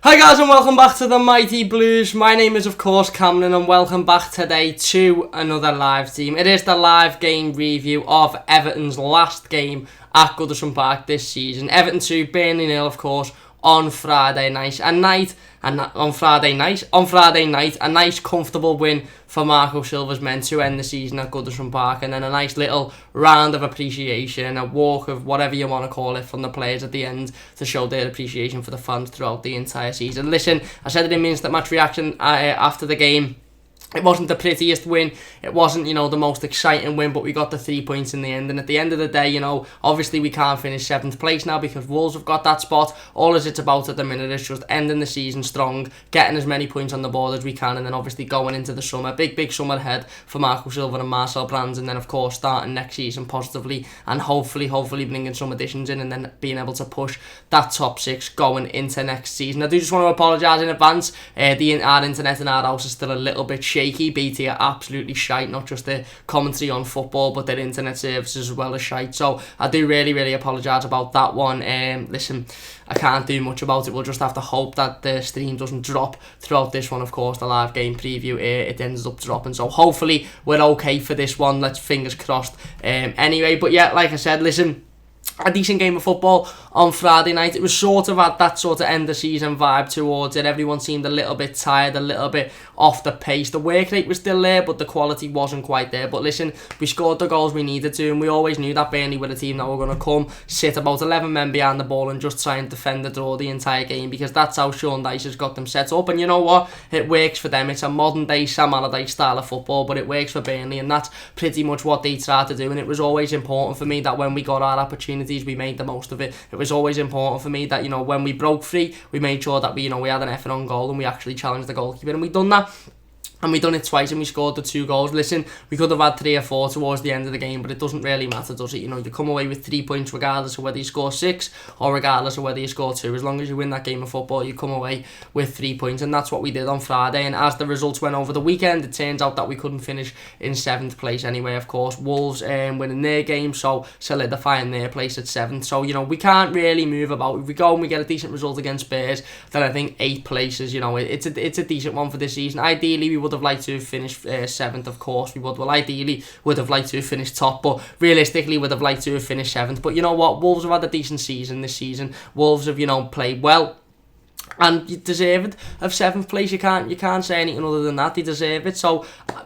Hi guys and welcome back to the Mighty Blues. My name is of course Cameron and welcome back today to another live team. It is the live game review of Everton's last game at Goodison Park this season. Everton 2, Burnley 0 of course on Friday night. On Friday night, a nice comfortable win for Marco Silva's men to end the season at Goodison Park, and then a nice little round of appreciation, a walk of whatever you want to call it from the players at the end to show their appreciation for the fans throughout the entire season. Listen, I said it in my instant match reaction after the game. It wasn't the prettiest win, it wasn't, the most exciting win, but we got the 3 points in the end, and at the end of the day, obviously we can't finish 7th place now because Wolves have got that spot. All as it's about at the minute is just ending the season strong, getting as many points on the board as we can, and then obviously going into the summer, big summer ahead for Marco Silva and Marcel Brands, and then of course starting next season positively, and hopefully bringing some additions in, and then being able to push that top 6 going into next season. I do just want to apologise in advance, our internet in our house is still a little bit shaky. BT are absolutely shite, not just the commentary on football but their internet services as well as shite, so I do really apologise about that one. Listen, I can't do much about it. We'll just have to hope that the stream doesn't drop throughout this one. Of course, the live game preview, it ends up dropping, so hopefully we're okay for this one. Let's fingers crossed. Anyway, but yeah, like I said, listen, a decent game of football on Friday night. It was sort of at that sort of end of season vibe towards it. Everyone seemed a little bit tired, a little bit off the pace. The work rate was still there, but the quality wasn't quite there. But listen, we scored the goals we needed to, and we always knew that Burnley were a team that were going to come, sit about 11 men behind the ball and just try and defend the draw the entire game, because that's how Sean Dyche has got them set up. And you know what? It works for them. It's a modern day Sam Allardyce style of football, but it works for Burnley, and that's pretty much what they try to do. And it was always important for me that when we got our opportunities, we made the most of it. It was always important for me that, when we broke free, we made sure that we had an effort on goal and we actually challenged the goalkeeper, and we done that. And we done it twice and we scored the 2 goals. Listen, we could have had 3 or 4 towards the end of the game, but it doesn't really matter, does it? You come away with 3 points regardless of whether you score 6 or regardless of whether you score 2. As long as you win that game of football, you come away with 3 points, and that's what we did on Friday. And as the results went over the weekend, it turns out that we couldn't finish in 7th place anyway. Of course, Wolves winning their game, so solidifying their place at 7th. So, we can't really move about. If we go and we get a decent result against Spurs, then I think 8th place is, it's a decent one for this season. Ideally, we would have liked to have finished 7th, of course we would. Well, ideally would have liked to have finished top, but realistically would have liked to have finished 7th. But you know what? Wolves have had a decent season this season. Wolves have, played well, and you deserve it of 7th place. You can't say anything other than that. They deserve it. So,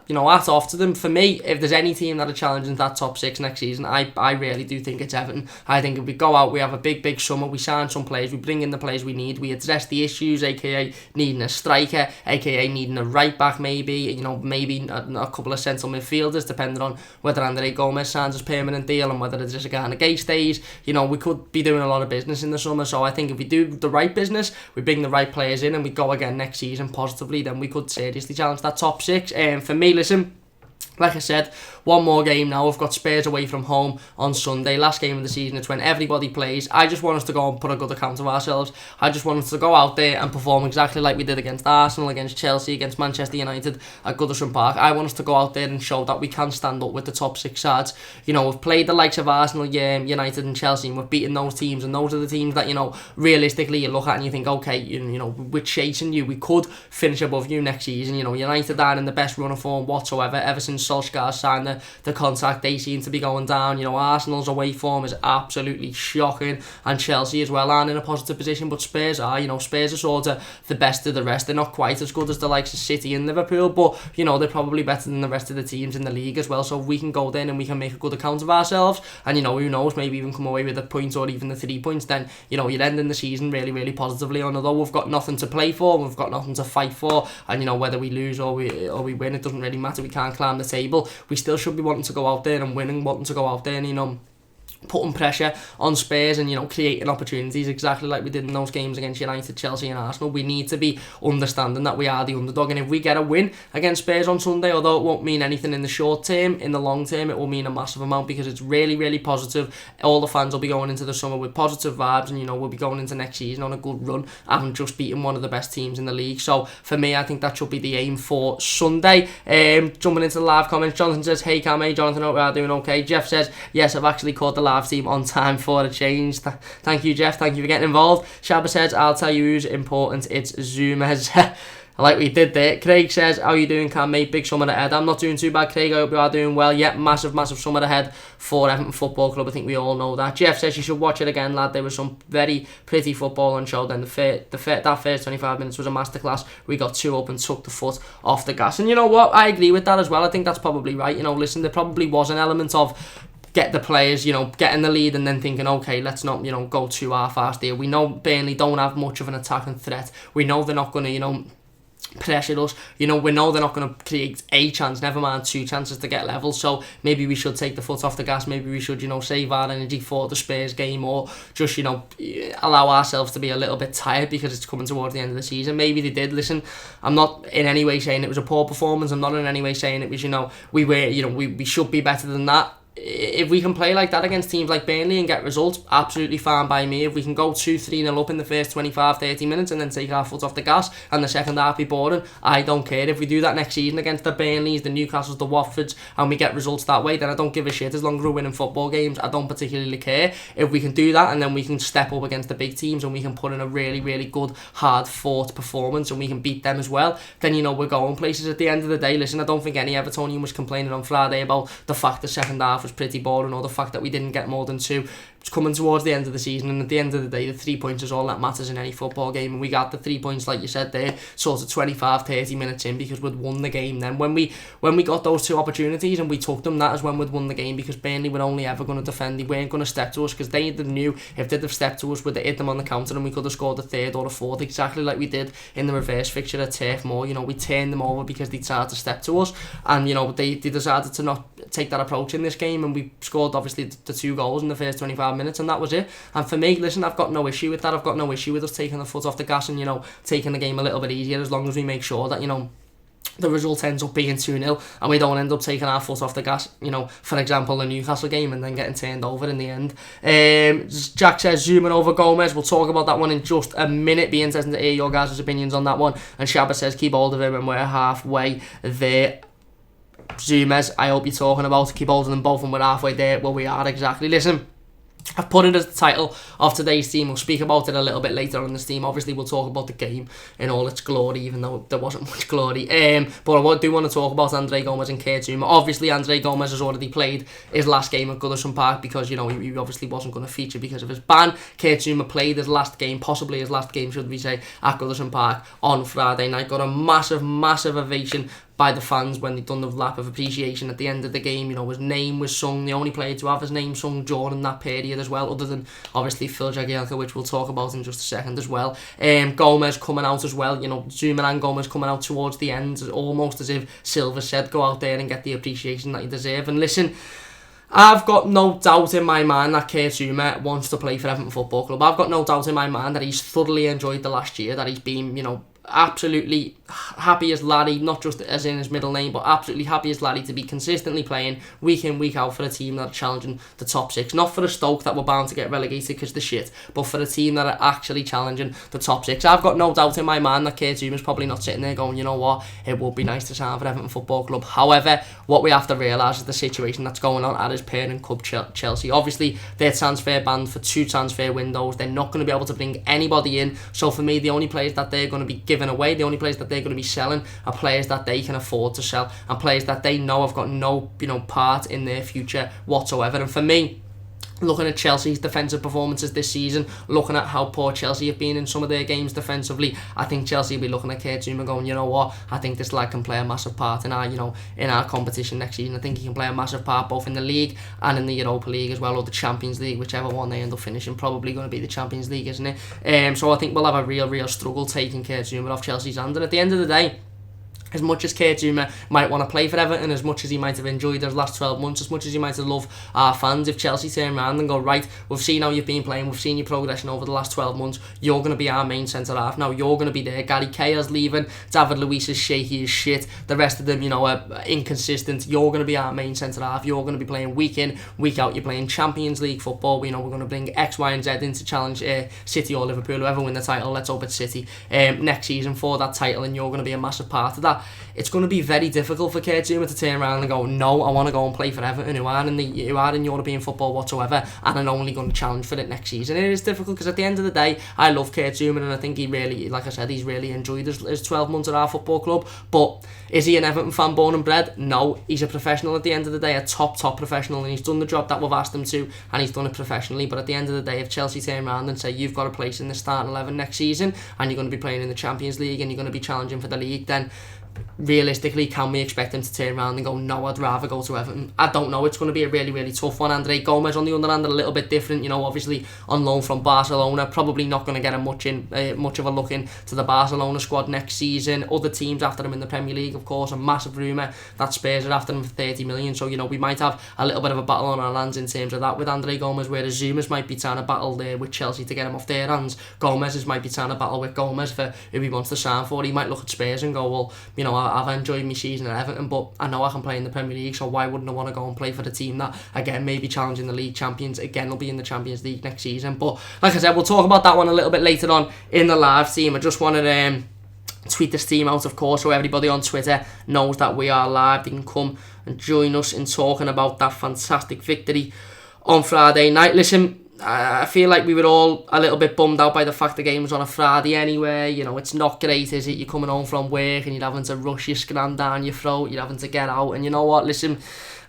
hats off to them. For me, if there's any team that are challenging that top 6 next season, I really do think it's Everton. I think if we go out, we have a big summer, we sign some players, we bring in the players we need, we address the issues, aka needing a striker, aka needing a right back, maybe a couple of central midfielders, depending on whether Gomes signs his permanent deal and whether it's just a guy on a gate stays. We could be doing a lot of business in the summer. So I think if we do the right business, we bring the right players in and we go again next season positively, then we could seriously challenge that top 6. And for me, listen, like I said, one more game now. We've got Spurs away from home on Sunday. Last game of the season. It's when everybody plays. I just want us to go and put a good account of ourselves. I just want us to go out there and perform exactly like we did against Arsenal, against Chelsea, against Manchester United at Goodison Park. I want us to go out there and show that we can stand up with the top 6 sides. We've played the likes of Arsenal, United and Chelsea, and we've beaten those teams, and those are the teams that, realistically you look at and you think, okay, we're chasing you. We could finish above you next season. United are in the best run of form whatsoever ever since Solskjaer signed the contract. They seem to be going down. Arsenal's away form is absolutely shocking, and Chelsea as well aren't in a positive position, but Spurs are. Spurs are sort of the best of the rest. They're not quite as good as the likes of City and Liverpool, but they're probably better than the rest of the teams in the league as well. So if we can go there and we can make a good account of ourselves, and who knows, maybe even come away with a point or even the 3 points, then you're ending the season really positively. And although we've got nothing to play for, we've got nothing to fight for, and whether we lose or we win, it doesn't really matter. We can't climb the table. We still should be wanting to go out there and win, and wanting to go out there and putting pressure on Spurs and creating opportunities exactly like we did in those games against United, Chelsea and Arsenal. We need to be understanding that we are the underdog, and if we get a win against Spurs on Sunday, although it won't mean anything in the short term, in the long term it will mean a massive amount, because it's really positive. All the fans will be going into the summer with positive vibes, and we'll be going into next season on a good run, having just beaten one of the best teams in the league. So for me, I think that should be the aim for Sunday. Jumping into the live comments, Jonathan says, hey Cam, Jonathan, hope we are doing okay. Jeff says, yes, I've actually caught the live live team on time for a change. Thank you, Jeff. Thank you for getting involved. Shabba says, I'll tell you who's important. It's Zouma. Like we did there. Craig says, how you doing, Cam, mate? Big summer ahead. I'm not doing too bad, Craig. I hope you are doing well. Yep, massive summer ahead for Everton Football Club. I think we all know that. Jeff says you should watch it again, lad. There was some very pretty football on show. Then that first 25 minutes was a masterclass. We got 2 up and took the foot off the gas. And you know what? I agree with that as well. I think that's probably right. You know, listen, there probably was an element of get the players, you know, getting the lead and then thinking, okay, let's not, you know, go too half-assed here. We know Burnley don't have much of an attacking threat. We know they're not going to, you know, pressure us. You know, we know they're not going to create a chance, never mind 2 chances to get level. So maybe we should take the foot off the gas. Maybe we should, you know, save our energy for the Spurs game, or just, you know, allow ourselves to be a little bit tired because it's coming towards the end of the season. Maybe they did. Listen, I'm not in any way saying it was a poor performance. I'm not in any way saying it was, you know, we should be better than that. If we can play like that against teams like Burnley and get results, absolutely fine by me. If we can go 2-3-0 up in the first 25-30 minutes and then take our foot off the gas and the second half be boring, I don't care. If we do that next season against the Burnleys, the Newcastles, the Watfords, and we get results that way, then I don't give a shit. As long as we're winning football games, I don't particularly care. If we can do that and then we can step up against the big teams and we can put in a really good, hard-fought performance and we can beat them as well, then, you know, we're going places. At the end of the day, listen, I don't think any Evertonian was complaining on Friday about the fact the second half was pretty boring, or the fact that we didn't get more than 2. It's coming towards the end of the season, and at the end of the day, the 3 points is all that matters in any football game, and we got the 3 points, like you said there, sort of 25-30 minutes in, because we'd won the game then. When we got those 2 opportunities and we took them, that is when we'd won the game, because Burnley were only ever going to defend. They weren't going to step to us, because they knew if they'd have stepped to us, we'd have hit them on the counter and we could have scored a 3rd or a 4th, exactly like we did in the reverse fixture at Turf Moor. You know, we turned them over because they tried to step to us, and, you know, they decided to not take that approach in this game, and we scored obviously the 2 goals in the first 25 minutes, and that was it. And for me, listen, I've got no issue with that. I've got no issue with us taking the foot off the gas and, you know, taking the game a little bit easier, as long as we make sure that, you know, the result ends up being 2-0 and we don't end up taking our foot off the gas, you know, for example, the Newcastle game, and then getting turned over in the end. Jack says Zouma over Gomes. We'll talk about that one in just a minute. Be interesting to hear your guys' opinions on that one. And Shabba says keep hold of him, and we're halfway there. Zouma, I hope you're talking about keep hold of them both, and we're halfway there. Well, we are exactly. Listen, I've put it as the title of today's team. We'll speak about it a little bit later on this team. Obviously, we'll talk about the game in all its glory, even though there wasn't much glory. But I do want to talk about Andre Gomes and Zouma. Obviously, Andre Gomes has already played his last game at Goodison Park because, you know, he obviously wasn't going to feature because of his ban. Zouma played his last game, possibly his last game, should we say, at Goodison Park on Friday night. Got a massive ovation by the fans when they'd done the lap of appreciation at the end of the game. You know, his name was sung, the only player to have his name sung during that period as well, other than obviously Phil Jagielka, which we'll talk about in just a second as well. Gomes coming out as well, you know, Zouma and Gomes coming out towards the end, almost as if Silva said, go out there and get the appreciation that you deserve. And listen, I've got no doubt in my mind that Zouma wants to play for Everton Football Club. I've got no doubt in my mind that he's thoroughly enjoyed the last year, that he's been, you know, absolutely happy as Larry, not just as in his middle name, but absolutely happy as Larry to be consistently playing week in, week out for a team that are challenging the top 6. Not for a Stoke that were bound to get relegated because they're shit, but for a team that are actually challenging the top 6. I've got no doubt in my mind that Zouma's probably not sitting there going, you know what, it would be nice to sign for Everton Football Club. However, what we have to realise is the situation that's going on at his parent club, Chelsea. Obviously, they're transfer banned for 2 transfer windows. They're not going to be able to bring anybody in. So for me, the only players that they're going to be giving away, the only players that they're going to be selling are players that they can afford to sell, and players that they know have got no, you know, part in their future whatsoever. And for me, looking at Chelsea's defensive performances this season, looking at how poor Chelsea have been in some of their games defensively, I think Chelsea will be looking at Zouma going, you know what, I think this lad can play a massive part in our, you know, in our competition next season. I think he can play a massive part both in the league and in the Europa League as well, or the Champions League, whichever one they end up finishing. Probably going to be the Champions League, isn't it? So I think we'll have a real struggle taking Zouma off Chelsea's hand. And at the end of the day, as much as Zouma might want to play for Everton, as much as he might have enjoyed his last 12 months, as much as he might have loved our fans, if Chelsea turn around and go, right, we've seen how you've been playing, we've seen your progression over the last 12 months, you're going to be our main centre-half now, you're going to be there. Gary Cahill's leaving, David Luiz is shaky as shit, the rest of them, you know, are inconsistent. You're going to be our main centre-half, you're going to be playing week in, week out, you're playing Champions League football. We know we're going to bring X, Y and Z in to challenge City or Liverpool, whoever win the title, let's hope it's City, next season for that title, and you're going to be a massive part of that. that it's going to be very difficult for Kurt Zouma to turn around and go, no, I want to go and play for Everton, who are in European football whatsoever, and are only going to challenge for it next season. It is difficult because at the end of the day, I love Kurt Zouma, and I think he really, like I said, he's really enjoyed his 12 months at our football club. But is he an Everton fan born and bred? No, he's a professional at the end of the day, a top professional, and he's done the job that we've asked him to, and he's done it professionally. But at the end of the day, if Chelsea turn around and say you've got a place in the starting 11 next season, and you're going to be playing in the Champions League, and you're going to be challenging for the league, then realistically, can we expect him to turn around and go, no, I'd rather go to Everton? I don't know. It's going to be a really, really tough one. Andre Gomes, on the other hand, a little bit different, obviously on loan from Barcelona, probably not going to get much of a look into the Barcelona squad next season. Other teams after him in the Premier League, of course, a massive rumour that Spurs are after him for 30 million, so we might have a little bit of a battle on our hands in terms of that with Andre Gomes, whereas Zouma's might be trying to battle there with Chelsea to get him off their hands. Gomez's might be trying to battle with Gomes for who he wants to sign for. He might look at Spurs and go, well, I've enjoyed my season at Everton, but I know I can play in the Premier League, so why wouldn't I want to go and play for the team that, again, maybe challenging the league champions, again, will be in the Champions League next season. But like I said, we'll talk about that one a little bit later on in the live team. I just wanted to tweet this team out, of course, so everybody on Twitter knows that we are live. They can come and join us in talking about that fantastic victory on Friday night. Listen, I feel like we were all a little bit bummed out by the fact the game was on a Friday anyway. It's not great, is it? You're coming home from work and you're having to rush your scran down your throat, you're having to get out, and you know what, listen,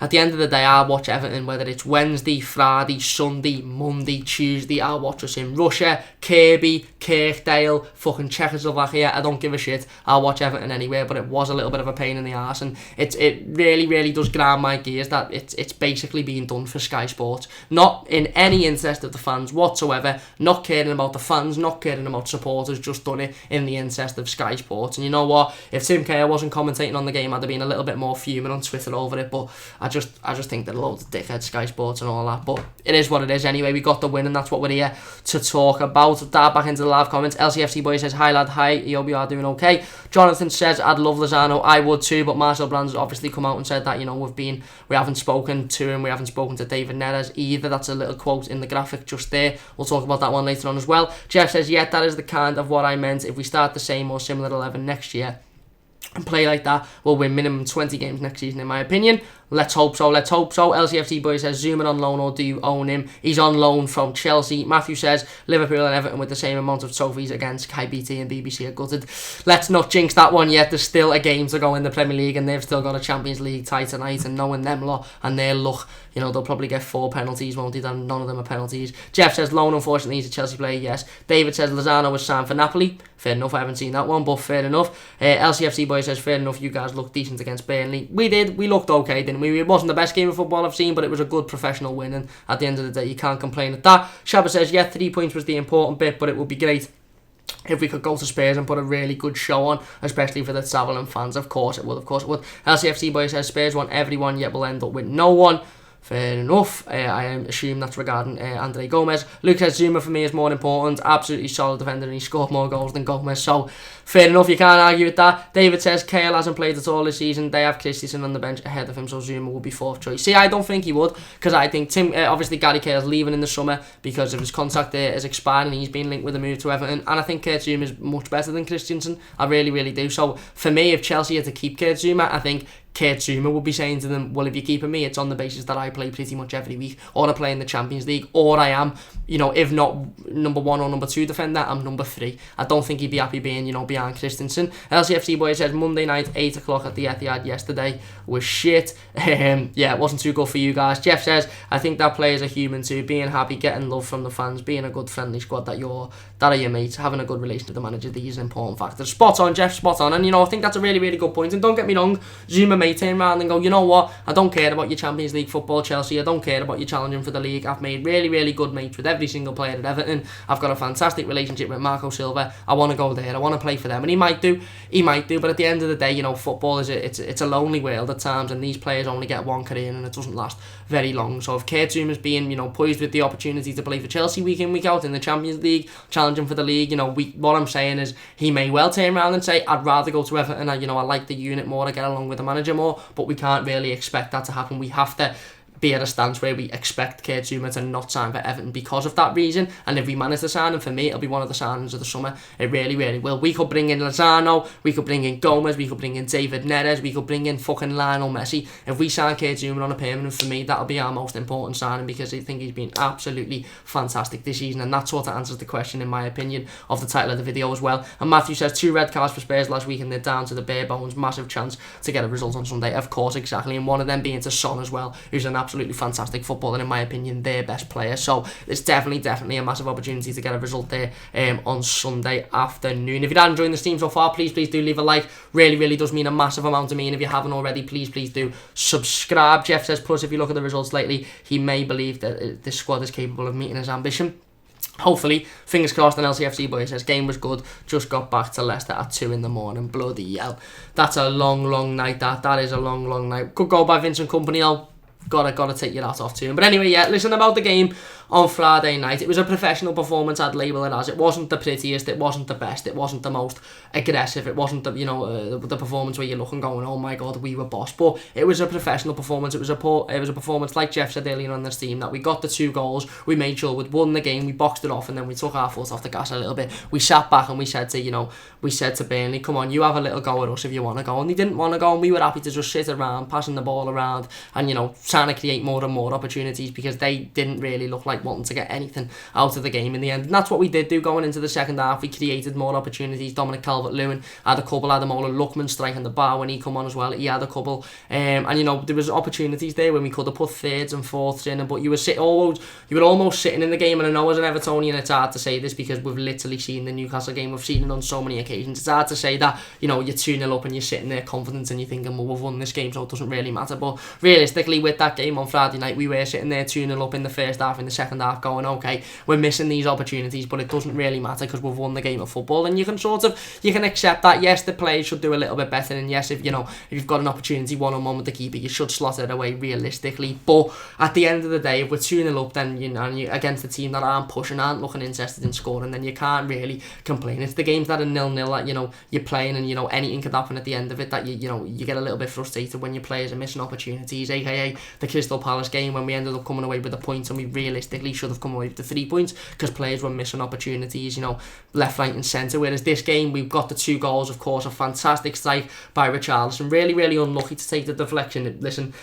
at the end of the day, I'll watch Everton, whether it's Wednesday, Friday, Sunday, Monday, Tuesday. I'll watch us in Russia, Kirby, Kirkdale, fucking Czechoslovakia. I don't give a shit. I'll watch Everton anywhere, but it was a little bit of a pain in the arse, and it really, really does grind my gears that it's basically being done for Sky Sports. Not in any interest of the fans whatsoever, not caring about the fans, not caring about supporters, just done it in the interest of Sky Sports. And you know what? If Tim Kerr wasn't commentating on the game, I'd have been a little bit more fuming on Twitter over it, but I just think they're loads of dickheads, Sky Sports and all that. But it is what it is anyway. We got the win, and that's what we're here to talk about. Dive back into the live comments. LCFC boy says, hi lad, hi, hope you are doing okay. Jonathan says, I'd love Lozano, I would too, but Marcel Brand's obviously come out and said that, we haven't spoken to him, we haven't spoken to David Neres either. That's a little quote in the graphic just there. We'll talk about that one later on as well. Jeff says, yeah, that is the kind of what I meant. If we start the same or similar 11 next year and play like that, we'll win minimum 20 games next season, in my opinion. Let's hope so. LCFC boy says, Zouma on loan, or do you own him? He's on loan from Chelsea. Matthew says, Liverpool and Everton with the same amount of trophies against Sky BT and BBC are gutted. Let's not jinx that one yet. There's still a game to go in the Premier League, and they've still got a Champions League tie tonight, and knowing them lot and their luck, they'll probably get 4 penalties, won't they? None of them are penalties. Jeff says, loan, unfortunately, he's a Chelsea player, yes. David says, Lozano was signed for Napoli. Fair enough, I haven't seen that one, but fair enough. LCFC boy says, fair enough, you guys looked decent against Burnley. We did, we looked okay, didn't we? It wasn't the best game of football I've seen, but it was a good professional win, and at the end of the day, you can't complain at that. Shabba says, yeah, 3 points was the important bit, but it would be great if we could go to Spurs and put a really good show on, especially for the travelling fans. Of course it would. LCFC boy says, Spurs want everyone, yet we'll end up with no one. Fair enough. I assume that's regarding Andre Gomes. Luke says, Zouma for me is more important. Absolutely solid defender, and he scored more goals than Gomes. So, fair enough. You can't argue with that. David says, Kale hasn't played at all this season. They have Christensen on the bench ahead of him, so Zouma will be 4th choice. See, I don't think he would, because I think obviously Gary Cale's leaving in the summer because of his contract there is expiring, and he's been linked with a move to Everton. And I think Kurt Zouma is much better than Christensen. I really, really do. So, for me, if Chelsea had to keep Kurt Zouma, I think Kurt Zouma would be saying to them, well, if you're keeping me, it's on the basis that I play pretty much every week, or I play in the Champions League, or I am, if not number 1 or number 2 defender, I'm number 3. I don't think he'd be happy being, behind Christensen. LCFC boy says, Monday night, 8 o'clock at the Etihad yesterday was shit. Yeah, it wasn't too good for you guys. Jeff says, I think that players are human too, being happy, getting love from the fans, being a good friendly squad that are your mates, having a good relation to the manager, these are important factors. Spot on, Jeff, spot on. And I think that's a really, really good point. And don't get me wrong, Zouma may turn around and go, you know what, I don't care about your Champions League football, Chelsea, I don't care about you challenging for the league. I've made really, really good mates with every single player at Everton. I've got a fantastic relationship with Marco Silva. I want to go there, I want to play for them. And he might do, but at the end of the day, football is it's a lonely world at times, and these players only get one career, and it doesn't last very long. So if Kurt Zouma's being, poised with the opportunity to play for Chelsea week in, week out in the Champions League, challenging for the league, what I'm saying is he may well turn around and say, I'd rather go to Everton, I like the unit more, I get along with the manager more, but we can't really expect that to happen. We have to be at a stance where we expect Zouma to not sign for Everton because of that reason. And if we manage to sign him, for me, it'll be one of the signings of the summer. It really, really will. We could bring in Lozano, we could bring in Gomes, we could bring in David Neres, we could bring in fucking Lionel Messi. If we sign Zouma on a permanent, for me, that'll be our most important signing, because I think he's been absolutely fantastic this season, and that sort of answers the question, in my opinion, of the title of the video as well. And Matthew says 2 red cards for Spurs last week and they're down to the bare bones. Massive chance to get a result on Sunday. Of course, exactly, and one of them being to Son as well, who's an absolutely fantastic footballer, in my opinion, their best player. So it's definitely a massive opportunity to get a result there on Sunday afternoon. If you're not enjoying the stream so far, please do leave a like. Really does mean a massive amount to me, and if you haven't already, please do subscribe. Jeff says, plus if you look at the results lately, he may believe that this squad is capable of meeting his ambition. Hopefully, fingers crossed. And LCFC boy says, game was good, just got back to Leicester at 2 in the morning. Bloody hell, that's a long night. That is a long night. Good goal by Vincent Kompany. I'll gotta take your hat off to him. But anyway, yeah, listen, about the game on Friday night, it was a professional performance, I'd label it as. It wasn't the prettiest, it wasn't the best, it wasn't the most aggressive, it wasn't the, the performance where you look and going, oh my god, we were boss. But it was a professional performance. It was a performance, like Jeff said earlier on this team, that we got the 2 goals, we made sure we'd won the game, we boxed it off, and then we took our foot off the gas a little bit. We sat back and we said to Burnley, come on, you have a little go at us if you want to go. And they didn't want to go, and we were happy to just sit around, passing the ball around, and trying to create more and more opportunities, because they didn't really look like wanting to get anything out of the game in the end. And that's what we did do going into the second half. We created more opportunities. Dominic Calvert-Lewin had a couple. Ademola Lookman striking the bar when he come on as well. He had a couple. And there was opportunities there when we could have put thirds and fourths in. But you were almost sitting in the game. And I know as an Evertonian, it's hard to say this, because we've literally seen the Newcastle game. We've seen it on so many occasions. It's hard to say that you're 2-0 up and you're sitting there confident and you're thinking, well, we've won this game, so it doesn't really matter. But realistically, with that game on Friday night, we were sitting there 2-0 up in the first half, in the second half, going, okay, we're missing these opportunities, but it doesn't really matter because we've won the game of football. And you can accept that. Yes, the players should do a little bit better, and yes, if you've got an opportunity one-on-one with the keeper, you should slot it away realistically. But at the end of the day, if we're 2-0 up, then you against a team that aren't pushing, aren't looking interested in scoring, then you can't really complain. It's the games that are 0-0 that you're playing, and anything could happen at the end of it, that you get a little bit frustrated when your players are missing opportunities, aka the Crystal Palace game when we ended up coming away with a point, and we realistically should have come away with the 3 points because players were missing opportunities, left, right and centre. Whereas this game, we've got the 2 goals, of course, a fantastic strike by Richarlison, really unlucky to take the deflection. Listen,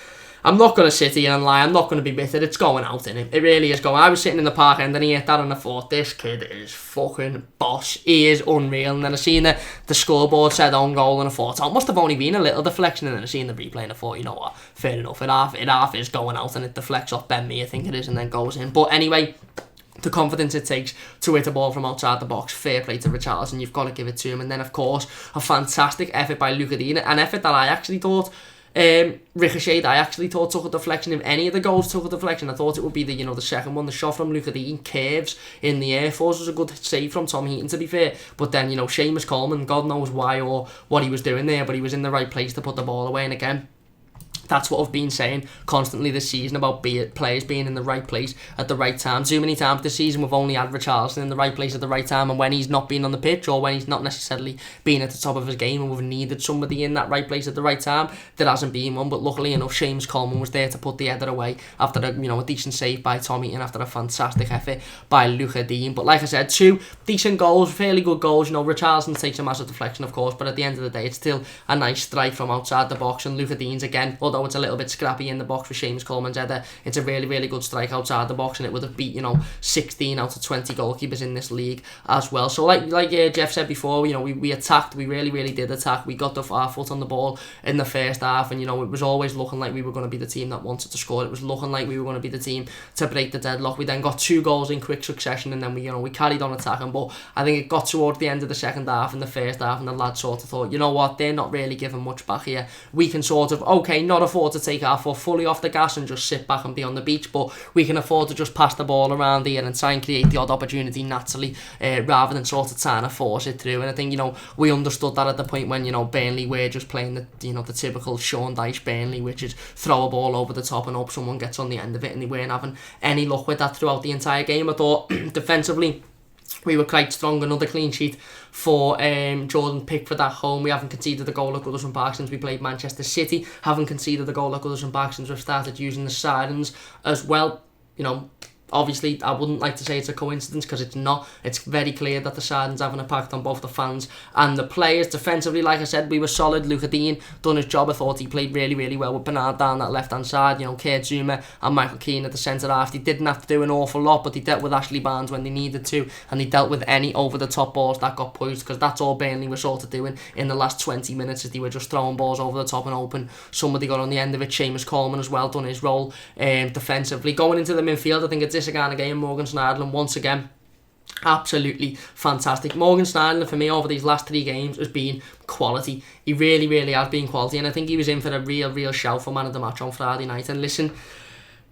I'm not going to sit here and lie, I'm not going to be bitter, it's going out in it really is going. I was sitting in the park end and he hit that and I thought, this kid is fucking boss, he is unreal. And then I seen the scoreboard said own goal, and I thought, oh, it must have only been a little deflection. And then I seen the replay and I thought, you know what, fair enough, it half is going out, and it deflects off Ben Mee, I think it is, and then goes in. But anyway, the confidence it takes to hit a ball from outside the box, fair play to Richarlison, you've got to give it to him. And then of course, a fantastic effort by Luca Digne, an effort that I actually thought ricocheted. I actually thought took a deflection. If any of the goals took a deflection, I thought it would be the second one. The shot from Luca Digne curves in the air. Force was a good save from Tom Heaton, to be fair, but then Seamus Coleman, God knows why or what he was doing there, but he was in the right place to put the ball away. And again, that's what I've been saying constantly this season about players being in the right place at the right time. Too many times this season we've only had Richarlison in the right place at the right time, and when he's not been on the pitch or when he's not necessarily been at the top of his game and we've needed somebody in that right place at the right time, there hasn't been one. But luckily enough, Seamus Coleman was there to put the header away after a decent save by Tom Heaton, after a fantastic effort by Luca Digne. But like I said, 2 decent goals, fairly good goals. Richarlison takes a massive deflection, of course, but at the end of the day, it's still a nice strike from outside the box. And Luca Digne's, again, although it's a little bit scrappy in the box with Seamus Coleman's header, it's a really good strike outside the box, and it would have beat 16 out of 20 goalkeepers in this league as well. So like Jeff said before, we attacked, we really did attack. We got our foot on the ball in the first half, and it was always looking like we were going to be the team that wanted to score. It was looking like we were going to be the team to break the deadlock. We then got 2 goals in quick succession, and then we carried on attacking. But I think it got towards the end of the second half and the first half, and the lads sort of thought, you know what, they're not really giving much back here. We can sort of, okay, not afford to take our foot fully off the gas and just sit back and be on the beach, but we can afford to just pass the ball around here and try and create the odd opportunity naturally, rather than sort of trying to force it through. And I think we understood that at the point when Burnley were just playing the typical Sean Dyche Burnley, which is throw a ball over the top and hope someone gets on the end of it, and they weren't having any luck with that throughout the entire game. I thought defensively we were quite strong. Another clean sheet for Jordan Pickford at home. We haven't conceded a goal at Goodison Park since we played Manchester City. Haven't conceded a goal at Goodison Park since we've started using the sirens as well. You know, obviously, I wouldn't like to say it's a coincidence because it's not. It's very clear that the sirens have an impact on both the fans and the players. Defensively, like I said, we were solid. Luca Dean done his job. I thought he played really, really well with Bernard down that left-hand side. You know, Kurt Zouma and Michael Keane at the centre half. They didn't have to do an awful lot, but they dealt with Ashley Barnes when they needed to, and they dealt with any over-the-top balls that got pushed, because that's all Burnley were sort of doing in the last 20 minutes, as they were just throwing balls over the top and open. Somebody got on the end of it. Seamus Coleman as well done his role defensively. Going into the midfield, I think it's this again Morgan Schneiderlin once again absolutely fantastic. Morgan Schneiderlin for me over these last 3 games has been quality. He really, really has been quality, and I think he was in for a real shout for man of the match on Friday night. And listen,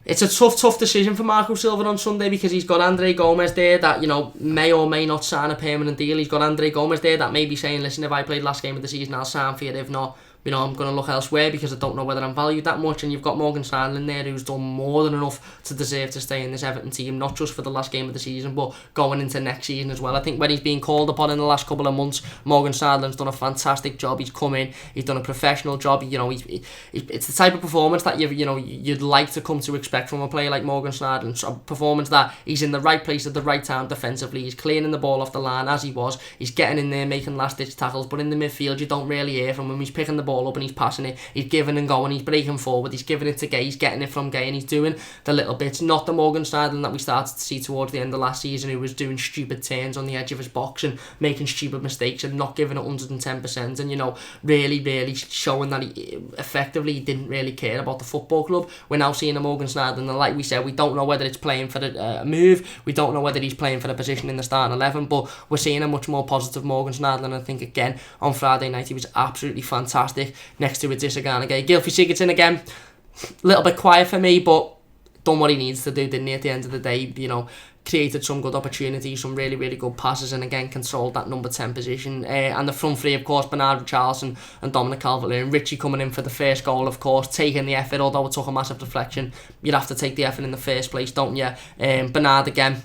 it's a tough decision for Marco Silva on Sunday, because he's got Andre Gomes there that, you know, may or may not sign a permanent deal. He's got Andre Gomes there that may be saying, listen, if I played last game of the season, I'll sign for you. If not, you know, I'm going to look elsewhere because I don't know whether I'm valued that much. And you've got Morgan Schneiderlin there who's done more than enough to deserve to stay in this Everton team, not just for the last game of the season, but going into next season as well. I think when he's been called upon in the last couple of months, Morgan Schneiderlin's done a fantastic job. He's come in, he's done a professional job. You know, it's the type of performance that you'd like to come to expect from a player like Morgan Schneiderlin. So a performance that he's in the right place at the right time defensively. He's clearing the ball off the line as he was. He's getting in there, making last-ditch tackles. But in the midfield, you don't really hear from him. He's picking the ball up and he's passing it. He's giving and going. He's breaking forward. He's giving it to Gay. He's getting it from Gay, and he's doing the little bits. Not the Morgan Schneiderlin that we started to see towards the end of last season, who was doing stupid turns on the edge of his box and making stupid mistakes and not giving it 110%, and, you know, really showing that he effectively didn't really care about the football club. We're now seeing a Morgan Schneiderlin, and like we said, we don't know whether it's playing for a move. We don't know whether he's playing for a position in the starting 11, but we're seeing a much more positive Morgan Schneiderlin. I think again on Friday night he was absolutely fantastic next to Idrissa Gana Gueye. Gylfi Sigurdsson again, a little bit quiet for me, but done what he needs to do, didn't he, at the end of the day? You know, created some good opportunities, some really good passes, and again controlled that number 10 position. And the front three, of course, Bernard Richarlison and Dominic Calvert-Lewin. Richie coming in for the first goal, of course, taking the effort, although it took a massive deflection. You'd have to take the effort in the first place, don't you? Bernard again,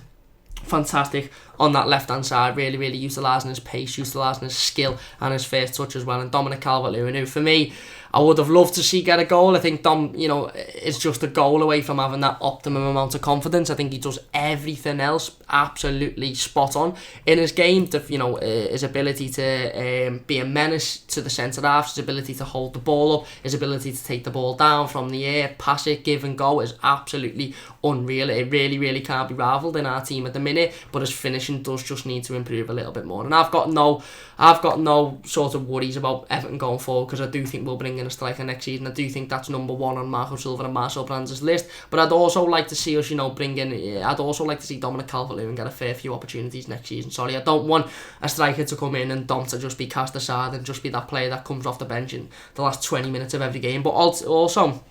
fantastic on that left hand side, really utilising his pace, utilising his skill and his first touch as well. And Dominic Calvert-Lewin, who for me, I would have loved to see get a goal. I think Dom, you know, is just a goal away from having that optimum amount of confidence. I think he does everything else absolutely spot on in his game. You know, his ability to be a menace to the centre half, his ability to hold the ball up, his ability to take the ball down from the air, pass it, give and go is absolutely unreal. It really can't be rivaled in our team at the minute, but his finishing does just need to improve a little bit more. And I've got no sort of worries about Everton going forward, because I do think we'll bring in a striker next season. I do think that's number 1 on Marco Silva and Marcel Brands' list, but I'd also like to see us, you know, I'd also like to see Dominic Calvert-Lewin get a fair few opportunities next season. Sorry, I don't want a striker to come in and Dom to just be cast aside and just be that player that comes off the bench in the last 20 minutes of every game. But also,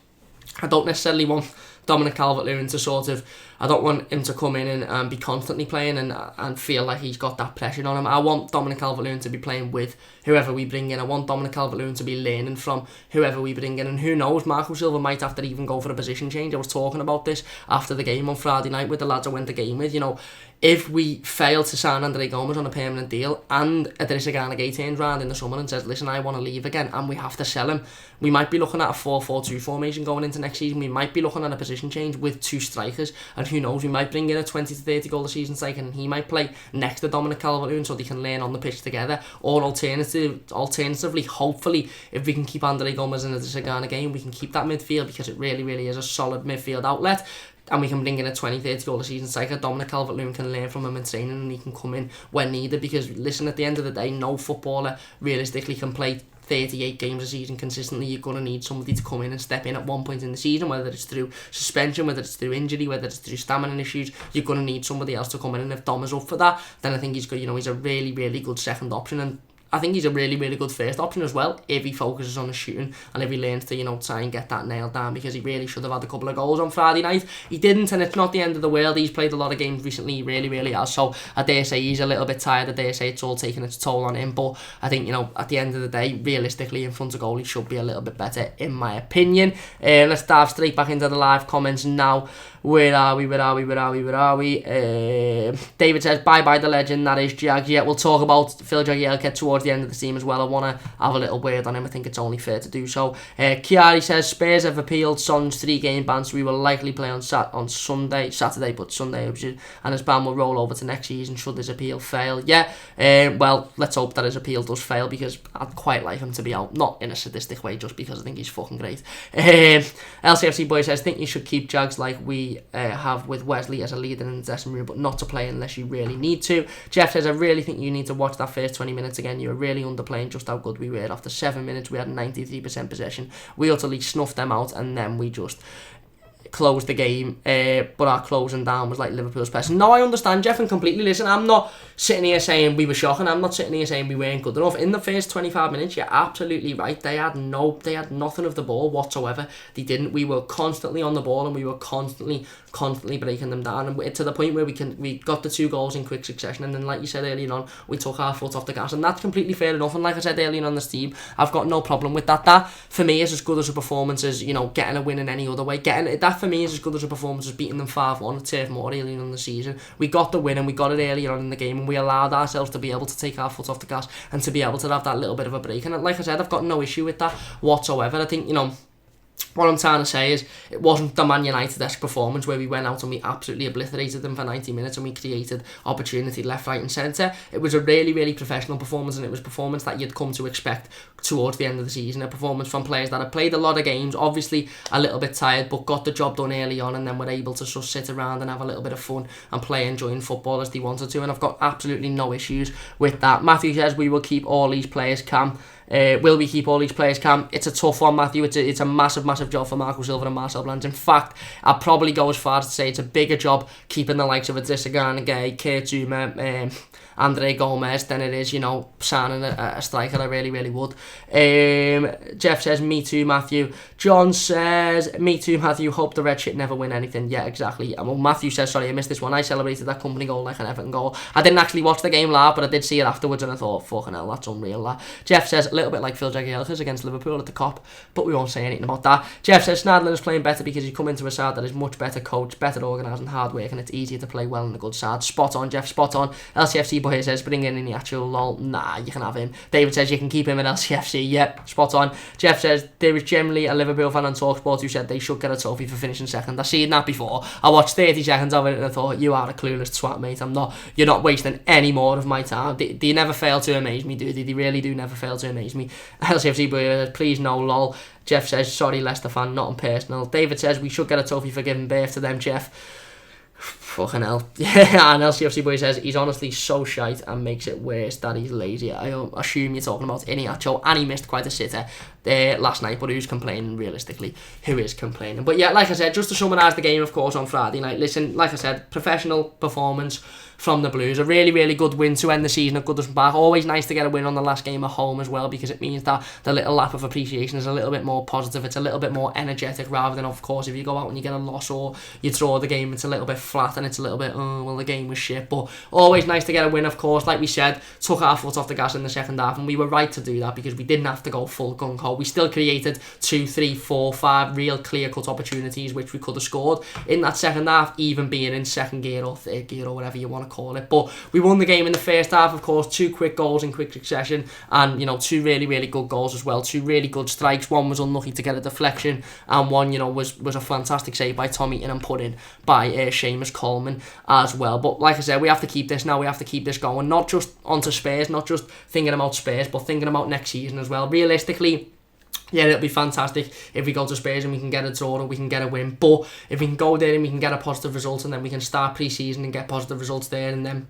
I don't necessarily want Dominic Calvert-Lewin to sort of, I don't want him to come in and be constantly playing and feel like he's got that pressure on him. I want Dominic Calvert-Lewin to be playing with whoever we bring in. I want Dominic Calvert-Lewin to be learning from whoever we bring in. And who knows, Marco Silva might have to even go for a position change. I was talking about this after the game on Friday night with the lads I went the game with. You know, if we fail to sign Andre Gomes on a permanent deal and Idrissa Gana Gueye turns round in the summer and says, listen, I want to leave again, and we have to sell him, we might be looking at a 4-4-2 formation going into next season. We might be looking at a position change with 2 strikers, and who knows, we might bring in a 20 to 30 goal a season striker, and he might play next to Dominic Calvert-Lewin so they can learn on the pitch together. Or alternatively, hopefully, if we can keep Andre Gomes and Idrissa Gana Gueye, we can keep that midfield, because it really is a solid midfield outlet. And we can bring in a 20-30 goal a season striker. Dominic Calvert-Lewin can learn from him in training, and he can come in when needed, because listen, at the end of the day, no footballer realistically can play 38 games a season consistently. You're going to need somebody to come in and step in at one point in the season, whether it's through suspension, whether it's through injury, whether it's through stamina issues. You're going to need somebody else to come in, and if Dom is up for that, then I think he's good. You know, he's a really good second option, and I think he's a really good first option as well, if he focuses on his shooting and if he learns to, you know, try and get that nailed down, because he really should have had a couple of goals on Friday night. He didn't, and it's not the end of the world. He's played a lot of games recently, he really has, so I dare say he's a little bit tired. I dare say it's all taking its toll on him, but I think, you know, at the end of the day, realistically, in front of goal, he should be a little bit better, in my opinion. Let's dive straight back into the live comments now. Where are we? David says, bye-bye the legend, that is Jags. Yeah, we'll talk about Phil Jagielka towards the end of the team as well. I want to have a little word on him. I think it's only fair to do so. Chiari says, Spurs have appealed Son's 3-game ban, so we will likely play on Saturday, but Sunday, and his ban will roll over to next season should his appeal fail. Yeah, well, let's hope that his appeal does fail, because I'd quite like him to be out. Not in a sadistic way, just because I think he's fucking great. LCFC Boy says, think you should keep Jags like we have with Wesley as a leader in the dressing room, but not to play unless you really need to. Jeff says, I really think you need to watch that first 20 minutes again. You were really underplaying just how good we were. After 7 minutes, we had 93% possession. We utterly snuffed them out, and then we just closed the game, but our closing down was like Liverpool's person. No, I understand, Jeff, and completely listen. I'm not sitting here saying we were shocking. I'm not sitting here saying we weren't good enough. In the first 25 minutes, you're absolutely right. They had nothing of the ball whatsoever. They didn't. We were constantly on the ball, and we were constantly breaking them down, and to the point where we got the 2 goals in quick succession, and then, like you said earlier on, we took our foot off the gas, and that's completely fair enough. And like I said earlier on this team, I've got no problem with that. That for me is as good as a performance as, you know, getting a win in any other way. That for me is as good as a performance as beating them 5-1 at Turf Moor earlier on in the season. We got the win, and we got it earlier on in the game, and we allowed ourselves to be able to take our foot off the gas and to be able to have that little bit of a break. And like I said, I've got no issue with that whatsoever. I think, you know, what I'm trying to say is, it wasn't the Man United-esque performance where we went out and we absolutely obliterated them for 90 minutes and we created opportunity left, right and centre. It was a really, really professional performance, and it was a performance that you'd come to expect towards the end of the season. A performance from players that had played a lot of games, obviously a little bit tired, but got the job done early on, and then were able to just sit around and have a little bit of fun and play enjoying football as they wanted to. And I've got absolutely no issues with that. Matthew says, we will keep all these players, Cam. Will we keep all these players, Cam? It's a tough one, Matthew. It's a massive job for Marco Silva and Marcel Brands. In fact, I'd probably go as far as to say it's a bigger job keeping the likes of Adesanya, Gay, Kurt Zouma, Andre Gomes than it is, you know, signing a striker. I really would. Jeff says, me too, Matthew. John says, me too, Matthew. Hope the red shit never win anything. Yeah, exactly. Well, Matthew says, sorry, I missed this one. I celebrated that company goal like an Everton goal. I didn't actually watch the game live, but I did see it afterwards, and I thought, fucking hell, that's unreal. That. Jeff says, a little bit like Phil Jagielka's against Liverpool at the Kop, but we won't say anything about that. Jeff says, Snadlin is playing better because he's come into a side that is much better coached, better organised and hard work, and it's easier to play well in a good side. Spot on, Jeff, spot on. LCFC Boy says, bring in the actual lol. Nah, you can have him. David says you can keep him in LCFC. Yep, spot on. Jeff says there is generally a Liverpool fan on TalkSport who said they should get a trophy for finishing second. I've seen that before. I watched 30 seconds of it and I thought, you are a clueless twat, mate. You're not wasting any more of my time. They never fail to amaze me, do they? They really do never fail to amaze me. LCFC Boy says, please no lol. Jeff says, sorry Leicester fan, not impersonal. David says we should get a trophy for giving birth to them, Jeff. Fucking hell. Yeah, and LCFC Boy says he's honestly so shite and makes it worse that he's lazy. I assume you're talking about Iniacho, and he missed quite a sitter last night, but who's complaining realistically? Who is complaining? But yeah, like I said, just to summarise the game, of course, on Friday night, listen, like I said, professional performance from the Blues. A really good win to end the season at Goodison Park. Always nice to get a win on the last game at home as well, because it means that the little lap of appreciation is a little bit more positive. It's a little bit more energetic, rather than, of course, if you go out and you get a loss or you draw the game, it's a little bit flat and it's a little bit, oh, well, the game was shit. But always nice to get a win, of course. Like we said, took our foot off the gas in the second half, and we were right to do that because we didn't have to go full gung-ho. We still created 2, 3, 4, 5 real clear-cut opportunities which we could have scored in that second half, even being in second gear or third gear or whatever you want to call it. But we won the game in the first half, of course. 2 quick goals in quick succession, and, you know, 2 really good goals as well. 2 really good strikes. One was unlucky to get a deflection, and one, you know, was a fantastic save by Tom Eaton and put in by Seamus Coleman as well. But like I said, we have to keep this now. We have to keep this going, not just onto Spurs, not just thinking about Spurs, but thinking about next season as well. Realistically, yeah, it'll be fantastic if we go to Spurs and we can get a draw or we can get a win. But if we can go there and we can get a positive result, and then we can start pre-season and get positive results there, and then,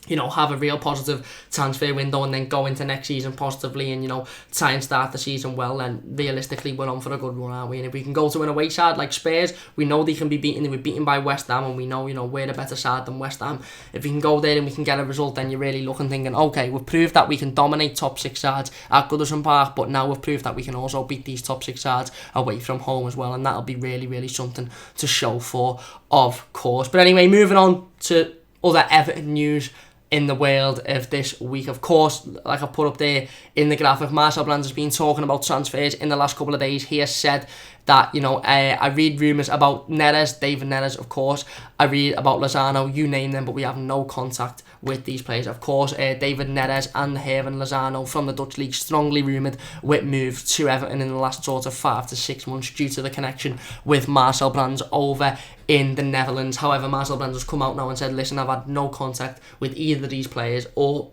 you know, have a real positive transfer window, and then go into next season positively and, you know, try and start the season well, then realistically we're on for a good run, aren't we? And if we can go to an away side like Spurs, we know they can be beaten. They were beaten by West Ham, and we know, you know, we're a better side than West Ham. If we can go there and we can get a result, then you're really looking, thinking, okay, we've proved that we can dominate top 6 sides at Goodison Park, but now we've proved that we can also beat these top 6 sides away from home as well, and that'll be really something to show for, of course. But anyway, moving on to other Everton news in the world of this week. Of course, like I put up there in the graphic, Marcel Brands has been talking about transfers in the last couple of days. He has said that, I read rumours about Neres, David Neres, of course. I read about Lozano, you name them, but we have no contact with these players. Of course, David Neres and Herman Lozano from the Dutch League strongly rumoured with moves to Everton in the last sort of 5 to 6 months due to the connection with Marcel Brands over in the Netherlands. However, Marcel Brands has come out now and said, listen, I've had no contact with either of these players or,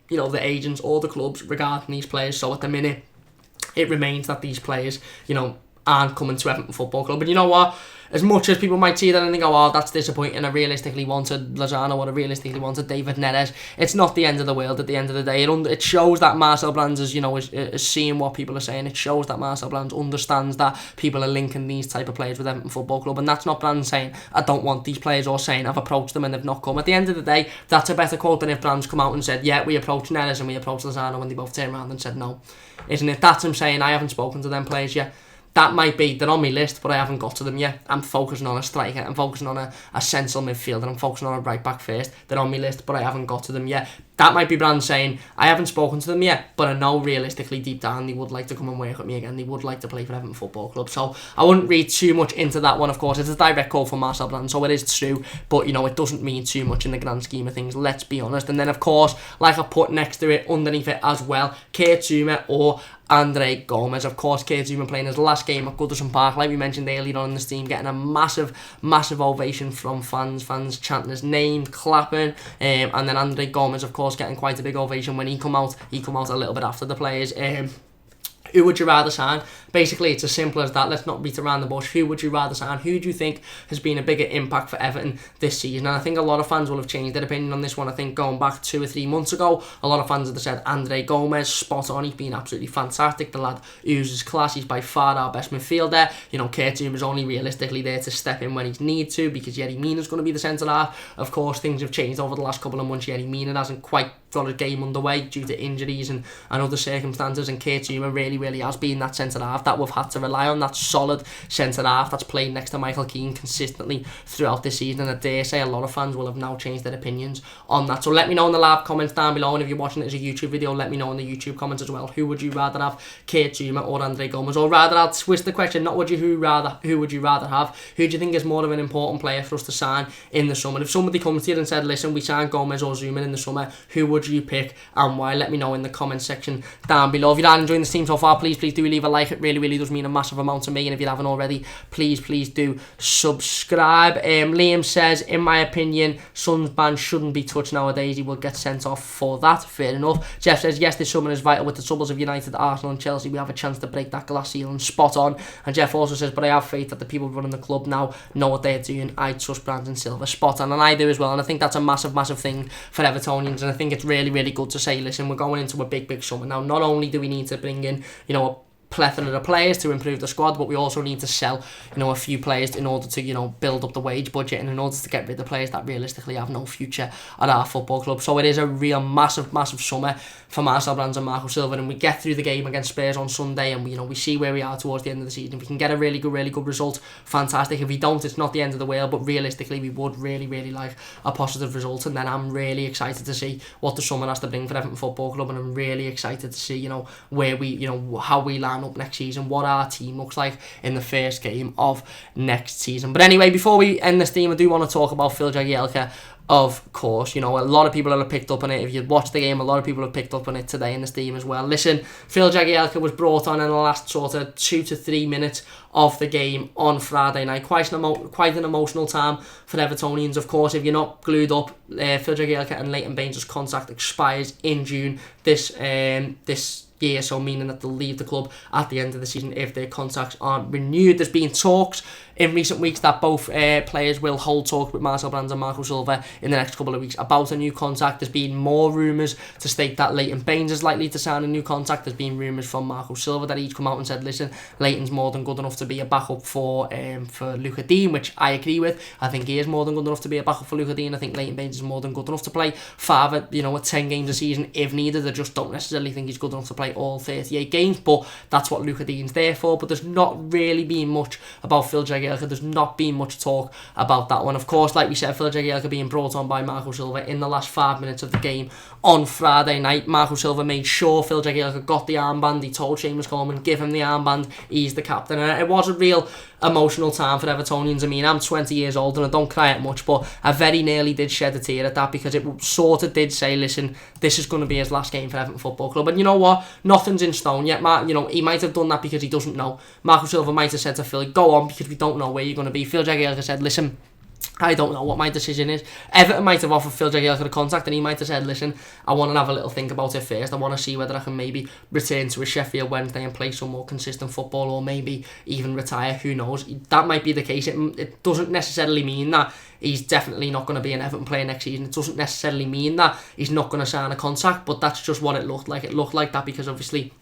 the agents or the clubs regarding these players. So at the minute, it remains that these players, aren't coming to Everton Football Club. And you know what? As much as people might see that and think, oh, that's disappointing, I realistically wanted Lozano or I realistically wanted David Neres, it's not the end of the world at the end of the day. It shows that Marcel Brands is seeing what people are saying. It shows that Marcel Brands understands that people are linking these type of players with Everton Football Club, and that's not Brands saying, I don't want these players, or saying, I've approached them and they've not come. At the end of the day, that's a better quote than if Brands come out and said, yeah, we approached Neres and we approached Lozano, and they both turned around and said no. Isn't it? That's him saying, I haven't spoken to them players yet. That might be, they're on my list, but I haven't got to them yet. I'm focusing on a striker, I'm focusing on a central midfielder, I'm focusing on a right back first. They're on my list, but I haven't got to them yet. That might be Brands saying, I haven't spoken to them yet, but I know realistically deep down they would like to come and work with me again. They would like to play for Everton Football Club. So I wouldn't read too much into that one, of course. It's a direct call from Marcel Brands, so it is true, but it doesn't mean too much in the grand scheme of things, let's be honest. And then of course, like I put next to it, underneath it as well, Zouma or Andre Gomes. Of course, Zouma playing his last game at Goodison Park, like we mentioned earlier on in the stream, getting a massive ovation from fans chanting his name, clapping, and then Andre Gomes, of course, getting quite a big ovation when he come out a little bit after the players. Who would you rather sign? Basically, it's as simple as that. Let's not beat around the bush. Who would you rather sign? Who do you think has been a bigger impact for Everton this season? And I think a lot of fans will have changed their opinion on this one. I think going back 2 or 3 months ago, a lot of fans have said Andre Gomes, spot on. He's been absolutely fantastic. The lad oozes class. He's by far our best midfielder. Zouma is only realistically there to step in when he's need to, because Yerry Mina's going to be the centre half. Of course, things have changed over the last couple of months. Yerry Mina hasn't quite got a game underway due to injuries and other circumstances, and Zouma really has been that centre half that we've had to rely on, that solid centre half that's played next to Michael Keane consistently throughout this season. And I dare say a lot of fans will have now changed their opinions on that. So let me know in the live comments down below, and if you're watching it as a YouTube video, let me know in the YouTube comments as well. Who would you rather have, Zouma or Andre Gomes? Or rather, I'll twist the question, not who would you rather have, who do you think is more of an important player for us to sign in the summer? If somebody comes to you and said, listen, we signed Gomes or Zouma in the summer, who would you pick and why? Let me know in the comment section down below. If you are enjoying the stream so far, please do leave a like. It really does mean a massive amount to me, and if you haven't already, please do subscribe. Liam says, in my opinion, Son's ban shouldn't be touched nowadays. He will get sent off for that. Fair enough. Jeff says, yes, this summer is vital. With the troubles of United, Arsenal and Chelsea, we have a chance to break that glass ceiling. Spot on. And Jeff also says, but I have faith that the people running the club now know what they're doing. I trust Brands and Silva. Spot on. And I do as well, and I think that's a massive thing for Evertonians, and I think it's really good to say, listen, we're going into a big summer now. Not only do we need to bring in a plethora of players to improve the squad, but we also need to sell a few players in order to build up the wage budget, and in order to get rid of players that realistically have no future at our football club. So it is a real massive summer for Marcel Brands and Marco Silva, and we get through the game against Spurs on Sunday, and we see where we are towards the end of the season. If we can get a really good result, fantastic. If we don't, it's not the end of the world, but realistically we would really like a positive result. And then I'm really excited to see what the summer has to bring for Everton Football Club, and I'm really excited to see where we how we line up next season, what our team looks like in the first game of next season. But anyway, before we end this team, I do want to talk about Phil Jagielka. Of course, a lot of people have picked up on it. If you'd watched the game, a lot of people have picked up on it today in the stream as well. Listen, Phil Jagielka was brought on in the last sort of 2 to 3 minutes of the game on Friday night. Quite an emotional time for Evertonians. Of course, if you're not glued up, Phil Jagielka and Leighton Baines' contract expires in June this year, so meaning that they'll leave the club at the end of the season if their contracts aren't renewed. There's been talks in recent weeks that both players will hold talks with Marcel Brands and Marco Silva in the next couple of weeks about a new contract. There's been more rumours to state that Leighton Baines is likely to sign a new contract. There's been rumours from Marco Silva that he's come out and said, listen, Leighton's more than good enough to be a backup for Luca Dean, which I agree with. I think he is more than good enough to be a backup for Luca Dean. I think Leighton Baines is more than good enough to play 5 at 10 games a season if needed. I just don't necessarily think he's good enough to play all 38 games, but that's what Luca Dean's there for. But there's not really been much about Phil Jagielka Jagielka. There's not been much talk about that one. Of course, like we said, Phil Jagielka being brought on by Marco Silva in the last 5 minutes of the game on Friday night. Marco Silva made sure Phil Jagielka got the armband. He told Seamus Coleman, give him the armband, he's the captain. And it was a real emotional time for Evertonians. I mean, I'm 20 years old and I don't cry at much, but I very nearly did shed a tear at that, because it sort of did say, listen, this is going to be his last game for Everton Football Club. And you know what? Nothing's in stone yet. He might have done that because he doesn't know. Marco Silva might have said to Phil, go on, because we don't know where you're going to be. Phil Jagielka said, listen, I don't know what my decision is. Everton might have offered Phil Jagielka the contact, and he might have said, listen, I want to have a little think about it first. I want to see whether I can maybe return to a Sheffield Wednesday and play some more consistent football, or maybe even retire. Who knows? That might be the case. It doesn't necessarily mean that he's definitely not going to be an Everton player next season. It doesn't necessarily mean that he's not going to sign a contract, but that's just what it looked like. It looked like that because obviously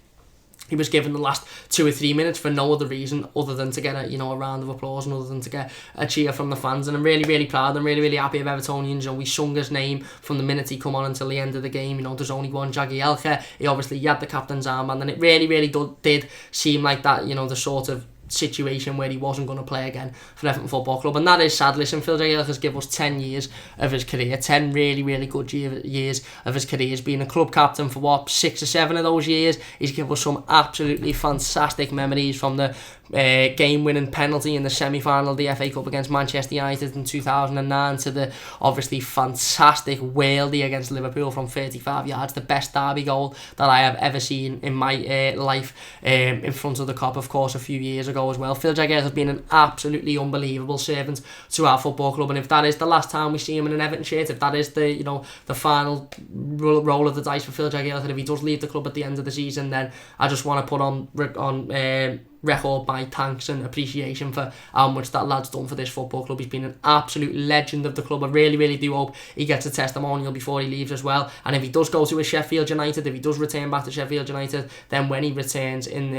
he was given the last 2 or 3 minutes for no other reason other than to get a round of applause, and other than to get a cheer from the fans. And I'm really, really proud. I'm really, really happy of Evertonians. We sung his name from the minute he come on until the end of the game. There's only one Jagielka. He had the captain's armband, and it really, really did seem like that. The sort of situation where he wasn't going to play again for Everton Football Club, and that is sad. Listen, Phil Jagielka's given us 10 years of his career, 10 really, really good years of his career. He's been a club captain for 6 or 7 of those years. He's given us some absolutely fantastic memories, from the game-winning penalty in the semi-final of the FA Cup against Manchester United in 2009 to the obviously fantastic worldie against Liverpool from 35 yards, the best derby goal that I have ever seen in my life, in front of the Kop, of course, a few years ago as well. Phil Jagielka has been an absolutely unbelievable servant to our football club, and if that is the last time we see him in an Everton shirt, if that is the final roll of the dice for Phil Jagielka, if he does leave the club at the end of the season, then I just want to put on record my thanks and appreciation for how much that lad's done for this football club. He's been an absolute legend of the club. I really, really do hope he gets a testimonial before he leaves as well. And if he does go to a Sheffield United, if he does return back to Sheffield United, then when he returns in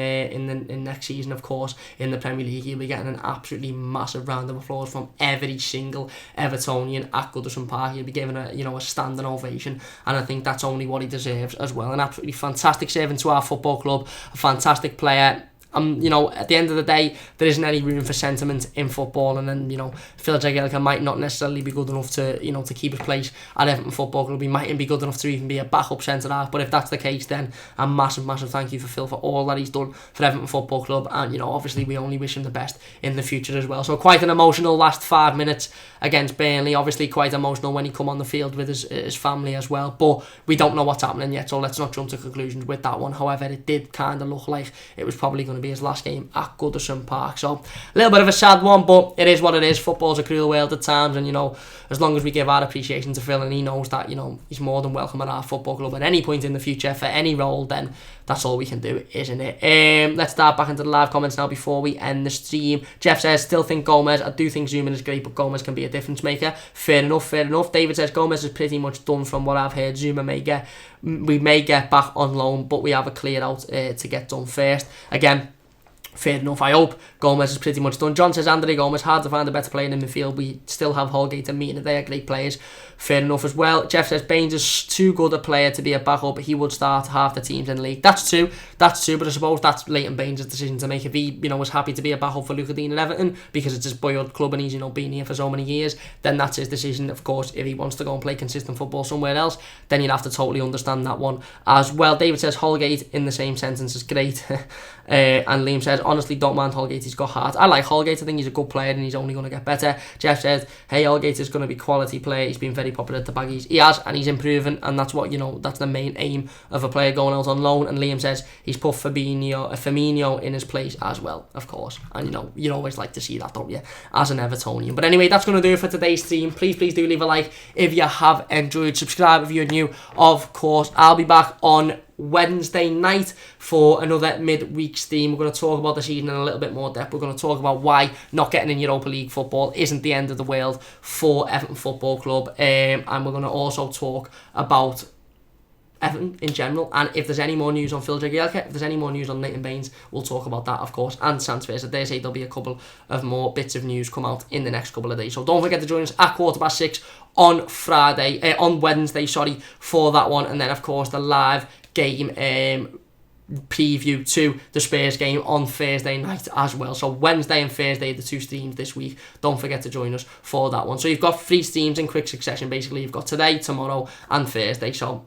next season, of course, in the Premier League, he'll be getting an absolutely massive round of applause from every single Evertonian at Goodison Park. He'll be given a standing ovation, and I think that's only what he deserves as well. An absolutely fantastic servant to our football club, a fantastic player. At the end of the day, there isn't any room for sentiment in football, and then, Phil Jagielka might not necessarily be good enough to, to keep his place at Everton Football Club. He mightn't be good enough to even be a backup centre-half, but if that's the case, then a massive, massive thank you for Phil for all that he's done for Everton Football Club, and, obviously we only wish him the best in the future as well. So quite an emotional last 5 minutes against Burnley, obviously quite emotional when he come on the field with his family as well, but we don't know what's happening yet, so let's not jump to conclusions with that one. However, it did kind of look like it was probably going to be his last game at Goodison Park. So a little bit of a sad one, but it is what it is. Football's a cruel world at times, and as long as we give our appreciation to Phil, and he knows that he's more than welcome at our football club at any point in the future for any role, then that's all we can do, isn't it? Let's start back into the live comments now before we end the stream. Jeff says, still think Gomes. I do think Zouma is great, but Gomes can be a difference maker. Fair enough. David says, Gomes is pretty much done from what I've heard. Zouma we may get back on loan, but we have a clear out to get done first. Again, fair enough. I hope Gomes is pretty much done. John says, Andre Gomes, hard to find a better player in the midfield. We still have Holgate and Mina. They are great players. Fair enough as well. Jeff says, Baines is too good a player to be a backup. He would start half the teams in the league. That's true, but I suppose that's Leighton Baines' decision to make. If he, was happy to be a backup for Luca Dean at Everton because it's his boyhood club and he's, been here for so many years, then that's his decision. Of course, if he wants to go and play consistent football somewhere else, then you'd have to totally understand that one as well. David says, Holgate in the same sentence is great. And Liam says, honestly, don't mind Holgate, he's got heart. I like Holgate, I think he's a good player and he's only going to get better. Jeff says, hey, Holgate is going to be quality player, he's been very popular at the Baggies. He has, and he's improving, and that's what, that's the main aim of a player going out on loan. And Liam says he's put Firmino in his place as well, of course. And you'd always like to see that, don't you, as an Evertonian. But anyway, that's going to do it for today's stream. Please do leave a like if you have enjoyed. Subscribe if you're new, of course. I'll be back on Wednesday night for another midweek stream. We're going to talk about the season in a little bit more depth. We're going to talk about why not getting in Europa League football isn't the end of the world for Everton Football Club, and we're going to also talk about Everton in general, and if there's any more news on Phil Jagielka, if there's any more news on Leighton Baines, we'll talk about that, of course, and transfers. I dare say there'll be a couple of more bits of news come out in the next couple of days, so don't forget to join us at 6:15 on Wednesday, for that one, and then of course the live game preview to the Spurs game on Thursday night as well. So Wednesday and Thursday, the 2 streams this week. Don't forget to join us for that one. So you've got 3 streams in quick succession. Basically, you've got today, tomorrow, and Thursday. So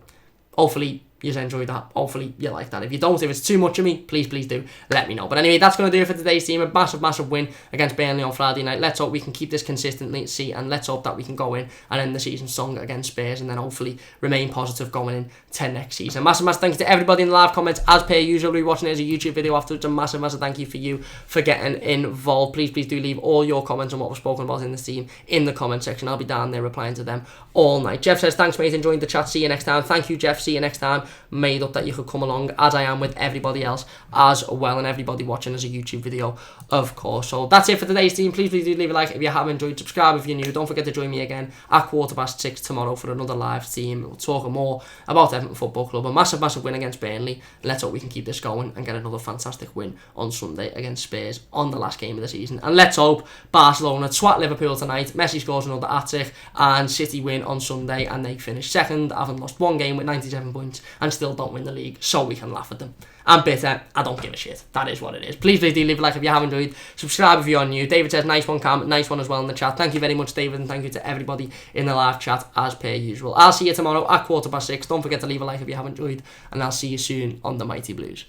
hopefully you enjoyed that. Hopefully you like that. If you don't, if it's too much of me, please do let me know. But anyway, that's going to do it for today's team. A massive win against Burnley on Friday night. Let's hope we can keep this consistency, and let's hope that we can go in and end the season strong against Spurs, and then hopefully remain positive going into next season. Massive thank you to everybody in the live comments. As per usual, we'll be watching it as a YouTube video afterwards. A massive thank you for you for getting involved. Please do leave all your comments on what we've spoken about in the team in the comment section. I'll be down there replying to them all night. Jeff says, thanks mate, enjoying the chat. See you next time. Thank you, Jeff. See you next time. Made up that you could come along, as I am with everybody else as well, and everybody watching as a YouTube video, of course. So that's it for today's team. Please do leave a like if you have enjoyed. Subscribe if you're new. Don't forget to join me again at 6:15 tomorrow for another live team. We'll talk more about Everton Football Club. A massive win against Burnley. Let's hope we can keep this going and get another fantastic win on Sunday against Spurs on the last game of the season. And let's hope Barcelona swat Liverpool tonight, Messi scores another hat-trick, and City win on Sunday and they finish second, having lost 1 game with 97 points and still don't win the league, so we can laugh at them. I'm bitter. I don't give a shit. That is what it is. Please do leave a like if you have enjoyed. Subscribe if you're new. David says, nice one, Cam. Nice one as well in the chat. Thank you very much, David, and thank you to everybody in the live chat as per usual. I'll see you tomorrow at 6:15. Don't forget to leave a like if you have enjoyed, and I'll see you soon on the Mighty Blues.